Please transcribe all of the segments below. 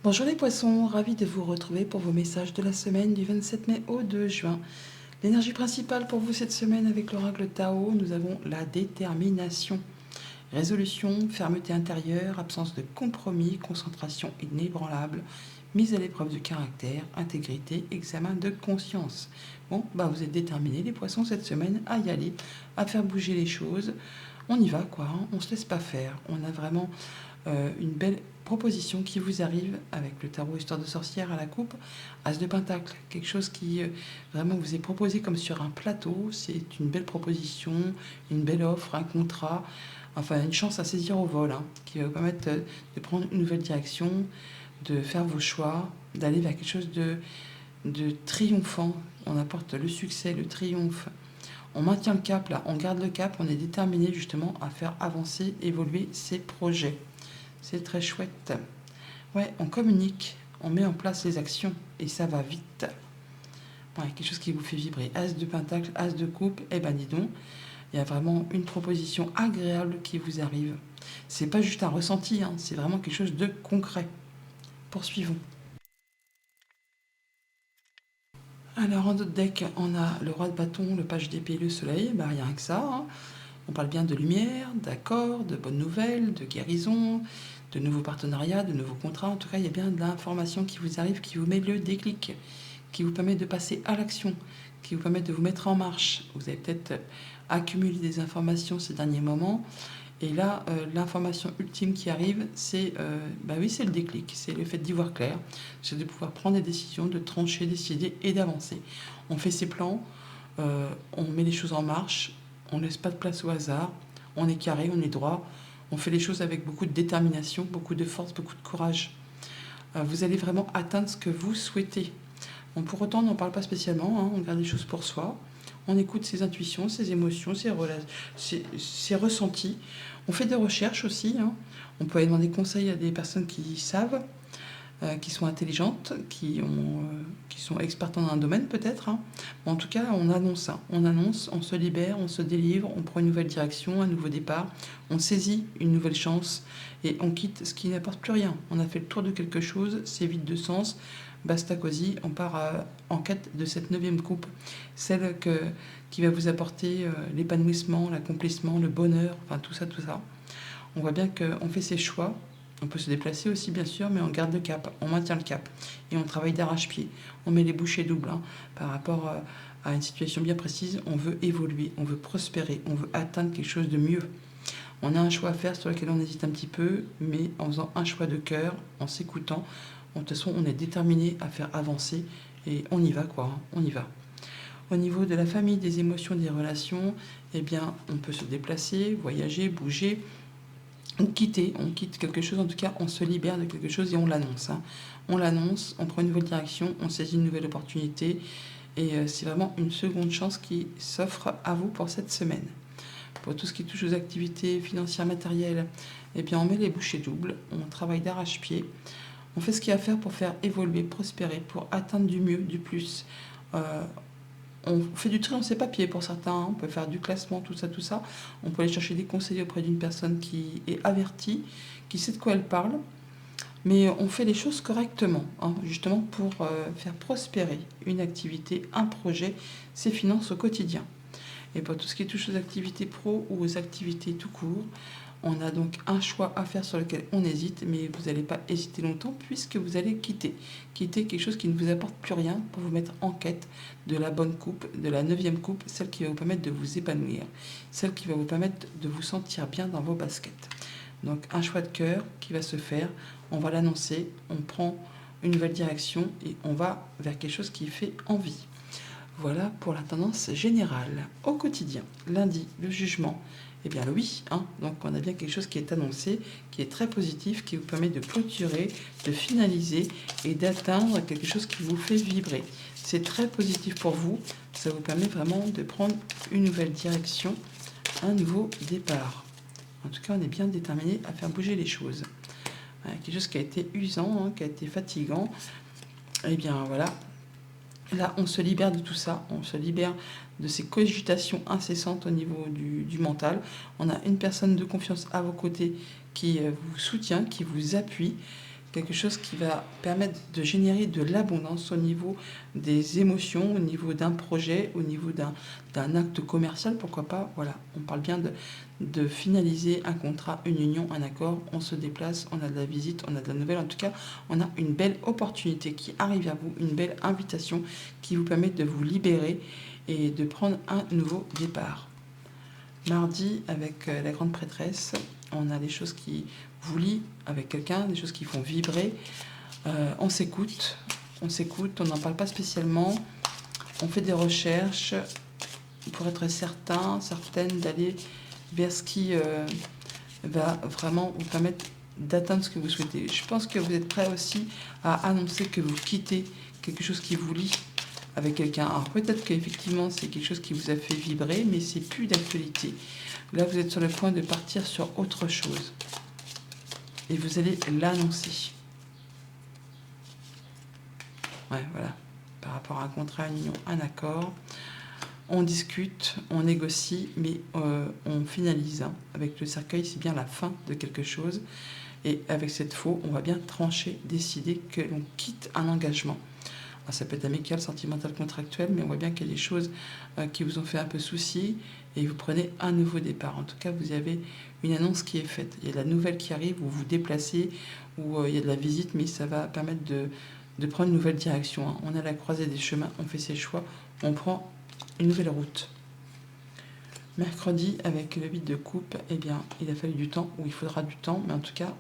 Bonjour les poissons, ravi de vous retrouver pour vos messages de la semaine du 27 mai au 2 juin. L'énergie principale pour vous cette semaine avec l'oracle Tao, nous avons la détermination, résolution, fermeté intérieure, absence de compromis, concentration inébranlable, mise à l'épreuve du caractère, intégrité, examen de conscience. Bon, vous êtes déterminés les poissons cette semaine à y aller, à faire bouger les choses. On y va quoi, hein, on se laisse pas faire. On a vraiment une belle proposition qui vous arrive avec le tarot Histoire de sorcière à la coupe, As de Pentacle, quelque chose qui vraiment vous est proposé comme sur un plateau. C'est une belle proposition, une belle offre, un contrat, enfin une chance à saisir au vol, hein, qui va vous permettre de prendre une nouvelle direction, de faire vos choix, d'aller vers quelque chose de triomphant. On apporte le succès, le triomphe. On maintient le cap là, on garde le cap, on est déterminé justement à faire avancer, évoluer ses projets. C'est très chouette. Ouais, on communique, on met en place les actions et ça va vite. Ouais, quelque chose qui vous fait vibrer. As de Pentacle, As de Coupe, eh ben dis donc, il y a vraiment une proposition agréable qui vous arrive. C'est pas juste un ressenti, hein, c'est vraiment quelque chose de concret. Poursuivons. Alors en d'autres decks, on a le roi de bâton, le page d'épée, le soleil, rien que ça. Hein. On parle bien de lumière, d'accords, de bonnes nouvelles, de guérison, de nouveaux partenariats, de nouveaux contrats. En tout cas, il y a bien de l'information qui vous arrive, qui vous met le déclic, qui vous permet de passer à l'action, qui vous permet de vous mettre en marche. Vous avez peut-être accumulé des informations ces derniers moments. Et là, l'information ultime qui arrive, c'est c'est le déclic, c'est le fait d'y voir clair, c'est de pouvoir prendre des décisions, de trancher, décider et d'avancer. On fait ses plans, on met les choses en marche, on ne laisse pas de place au hasard, on est carré, on est droit, on fait les choses avec beaucoup de détermination, beaucoup de force, beaucoup de courage. Vous allez vraiment atteindre ce que vous souhaitez. Bon, pour autant, on n'en parle pas spécialement, hein, on garde les choses pour soi, on écoute ses intuitions, ses émotions, ses ressentis. On fait des recherches aussi, hein. On peut aller demander conseil à des personnes qui savent, qui sont intelligentes, qui sont expertes dans un domaine peut-être. Hein. Bon, en tout cas, on annonce, hein. On annonce, on se libère, on se délivre, on prend une nouvelle direction, un nouveau départ, on saisit une nouvelle chance et on quitte ce qui n'apporte plus rien. On a fait le tour de quelque chose, c'est vide de sens, basta cosy, on part en quête de cette 9e coupe, celle qui va vous apporter l'épanouissement, l'accomplissement, le bonheur, enfin tout ça, tout ça. On voit bien qu'on fait ses choix. On peut se déplacer aussi, bien sûr, mais on garde le cap, on maintient le cap. Et on travaille d'arrache-pied. On met les bouchées doubles hein, par rapport à une situation bien précise. On veut évoluer, on veut prospérer, on veut atteindre quelque chose de mieux. On a un choix à faire sur lequel on hésite un petit peu, mais en faisant un choix de cœur, en s'écoutant, de toute façon, on est déterminé à faire avancer et on y va, quoi, hein, on y va. Au niveau de la famille, des émotions, des relations, eh bien, on peut se déplacer, voyager, bouger, on quitte quelque chose, en tout cas on se libère de quelque chose et on l'annonce. Hein. On l'annonce, on prend une nouvelle direction, on saisit une nouvelle opportunité et c'est vraiment une seconde chance qui s'offre à vous pour cette semaine. Pour tout ce qui touche aux activités financières matérielles, eh bien on met les bouchées doubles, on travaille d'arrache-pied, on fait ce qu'il y a à faire pour faire évoluer, prospérer, pour atteindre du mieux, du plus. On fait du tri dans ses papiers pour certains, hein. On peut faire du classement, tout ça, tout ça. On peut aller chercher des conseils auprès d'une personne qui est avertie, qui sait de quoi elle parle. Mais on fait les choses correctement, hein, justement pour faire prospérer une activité, un projet, ses finances au quotidien. Et pour tout ce qui touche aux activités pro ou aux activités tout court, on a donc un choix à faire sur lequel on hésite, mais vous n'allez pas hésiter longtemps puisque vous allez quitter. Quitter quelque chose qui ne vous apporte plus rien pour vous mettre en quête de la bonne coupe, de la 9e coupe, celle qui va vous permettre de vous épanouir, celle qui va vous permettre de vous sentir bien dans vos baskets. Donc un choix de cœur qui va se faire, on va l'annoncer, on prend une nouvelle direction et on va vers quelque chose qui fait envie. Voilà pour la tendance générale. Au quotidien, lundi, le jugement, eh bien le oui. Hein. Donc on a bien quelque chose qui est annoncé, qui est très positif, qui vous permet de clôturer, de finaliser et d'atteindre quelque chose qui vous fait vibrer. C'est très positif pour vous. Ça vous permet vraiment de prendre une nouvelle direction, un nouveau départ. En tout cas, on est bien déterminé à faire bouger les choses. Quelque chose qui a été usant, hein, qui a été fatigant. Eh bien voilà, là, on se libère de tout ça, on se libère de ces cogitations incessantes au niveau du mental. On a une personne de confiance à vos côtés qui vous soutient, qui vous appuie, quelque chose qui va permettre de générer de l'abondance au niveau des émotions, au niveau d'un projet, au niveau d'un acte commercial, pourquoi pas. Voilà, on parle bien de finaliser un contrat, une union, un accord. On se déplace, on a de la visite, on a de la nouvelle. En tout cas, on a une belle opportunité qui arrive à vous, une belle invitation qui vous permet de vous libérer et de prendre un nouveau départ. Mardi, avec la grande prêtresse, on a des choses qui vous lient avec quelqu'un, des choses qui font vibrer. On s'écoute, on n'en parle pas spécialement. On fait des recherches pour être certaine d'aller vers ce qui va vraiment vous permettre d'atteindre ce que vous souhaitez. Je pense que vous êtes prêt aussi à annoncer que vous quittez quelque chose qui vous lie avec quelqu'un. Alors peut-être qu'effectivement c'est quelque chose qui vous a fait vibrer, mais c'est plus d'actualité. Là vous êtes sur le point de partir sur autre chose. Et vous allez l'annoncer. Ouais, voilà. Par rapport à un contrat, une union, un accord. On discute, on négocie, mais on finalise. Hein. Avec le cercueil, c'est bien la fin de quelque chose. Et avec cette faux, on va bien trancher, décider que l'on quitte un engagement. Alors, ça peut être amical, sentimental, contractuel, mais on voit bien qu'il y a des choses qui vous ont fait un peu souci et vous prenez un nouveau départ. En tout cas, vous avez une annonce qui est faite. Il y a de la nouvelle qui arrive, vous vous déplacez, ou il y a de la visite, mais ça va permettre de prendre une nouvelle direction. Hein. On est à la croisée des chemins, on fait ses choix, on prend une nouvelle route. Mercredi, avec le 8 de coupe, eh bien, il a fallu du temps, ou il faudra du temps, mais en tout cas,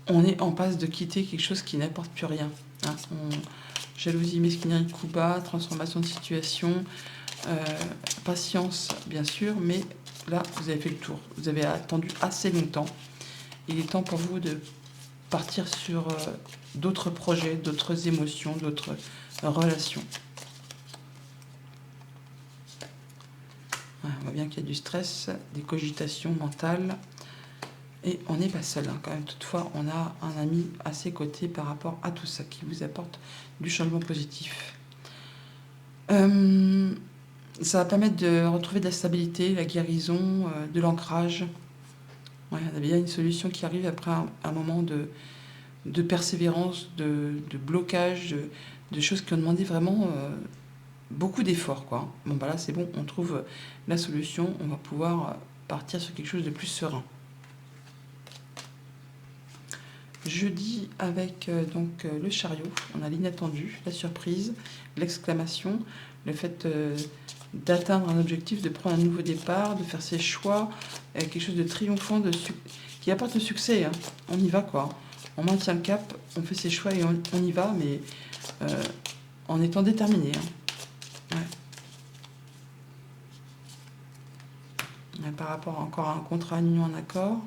on est en passe de quitter quelque chose qui n'apporte plus rien. Hein. Jalousie, mesquinerie, coup bas, transformation de situation, patience, bien sûr, mais là, vous avez fait le tour. Vous avez attendu assez longtemps. Il est temps pour vous de partir sur d'autres projets, d'autres émotions, d'autres relations. Ouais, on voit bien qu'il y a du stress, des cogitations mentales. Et on n'est pas seul, hein, quand même. Toutefois, on a un ami à ses côtés par rapport à tout ça, qui vous apporte du changement positif. Ça va permettre de retrouver de la stabilité, la guérison, de l'ancrage. Ouais, il y a bien une solution qui arrive après un moment de persévérance, de blocage, de choses qui ont demandé vraiment beaucoup d'efforts, quoi. Bon, bah là, c'est bon, on trouve la solution, on va pouvoir partir sur quelque chose de plus serein. Jeudi, avec le chariot, on a l'inattendu, la surprise, l'exclamation, le fait d'atteindre un objectif, de prendre un nouveau départ, de faire ses choix, quelque chose de triomphant, qui apporte le succès. Hein. On y va, quoi. On maintient le cap, on fait ses choix et on y va, mais en étant déterminé. Hein. Ouais. Par rapport encore à un contrat, une union, un accord,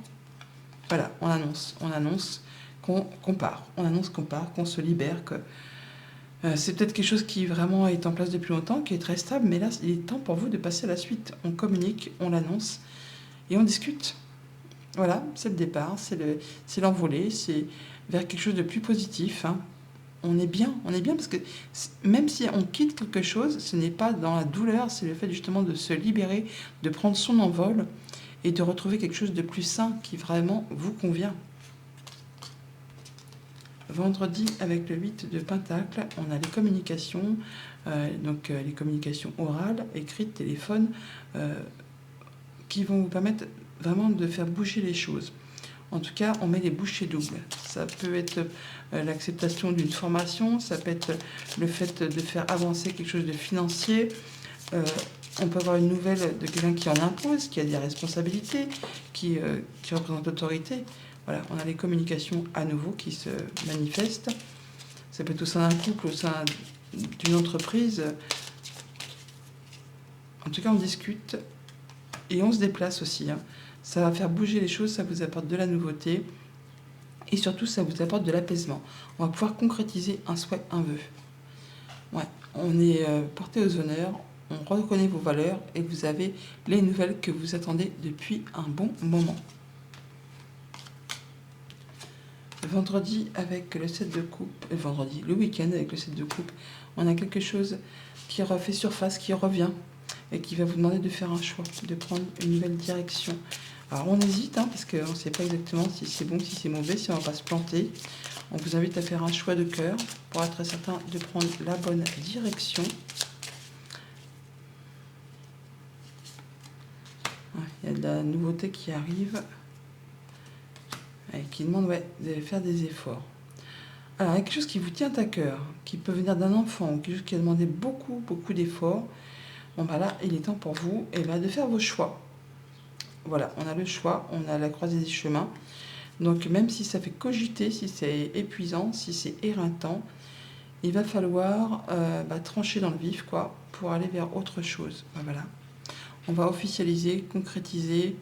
voilà, on annonce qu'on part, on annonce qu'on part, qu'on se libère, que c'est peut-être quelque chose qui vraiment est en place depuis longtemps, qui est très stable, mais là, il est temps pour vous de passer à la suite. On communique, on l'annonce et on discute. Voilà, c'est le départ, c'est l'envolée, c'est vers quelque chose de plus positif. Hein. On est bien parce que même si on quitte quelque chose, ce n'est pas dans la douleur, c'est le fait justement de se libérer, de prendre son envol et de retrouver quelque chose de plus sain qui vraiment vous convient. Vendredi, avec le 8 de Pentacle, on a les communications, les communications orales, écrites, téléphone, qui vont vous permettre vraiment de faire bouger les choses. En tout cas, on met les bouchées doubles. Ça peut être l'acceptation d'une formation, ça peut être le fait de faire avancer quelque chose de financier. On peut avoir une nouvelle de quelqu'un qui en impose, qui a des responsabilités, qui représente l'autorité. Voilà, on a les communications à nouveau qui se manifestent. Ça peut être au sein d'un couple, au sein d'une entreprise. En tout cas, on discute et on se déplace aussi. Hein. Ça va faire bouger les choses, ça vous apporte de la nouveauté et surtout, ça vous apporte de l'apaisement. On va pouvoir concrétiser un souhait, un vœu. Ouais, on est porté aux honneurs, on reconnaît vos valeurs et vous avez les nouvelles que vous attendez depuis un bon moment. Vendredi avec le 7 de coupe, le week-end avec le 7 de coupe, on a quelque chose qui refait surface, qui revient et qui va vous demander de faire un choix, de prendre une nouvelle direction. Alors on hésite, hein, parce qu'on ne sait pas exactement si c'est bon, si c'est mauvais, si on va pas se planter. On vous invite à faire un choix de cœur pour être certain de prendre la bonne direction. Ouais, il y a de la nouveauté qui arrive et qui demande de faire des efforts. Alors, il y a quelque chose qui vous tient à cœur, qui peut venir d'un enfant, ou quelque chose qui a demandé beaucoup, beaucoup d'efforts. Bon, bah là, il est temps pour vous de faire vos choix. Voilà, on a le choix, on a la croisée des chemins. Donc, même si ça fait cogiter, si c'est épuisant, si c'est éreintant, il va falloir trancher dans le vif, quoi, pour aller vers autre chose. Ben voilà. On va officialiser, concrétiser,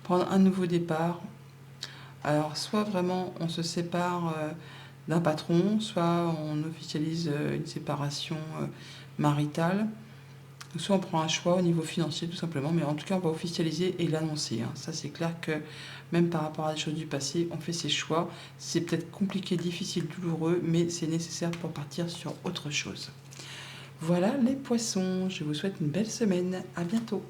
prendre un nouveau départ. Alors, soit vraiment on se sépare d'un patron, soit on officialise une séparation maritale, soit on prend un choix au niveau financier tout simplement, mais en tout cas on va officialiser et l'annoncer. Hein. Ça c'est clair que même par rapport à des choses du passé, on fait ses choix. C'est peut-être compliqué, difficile, douloureux, mais c'est nécessaire pour partir sur autre chose. Voilà les poissons, je vous souhaite une belle semaine, à bientôt.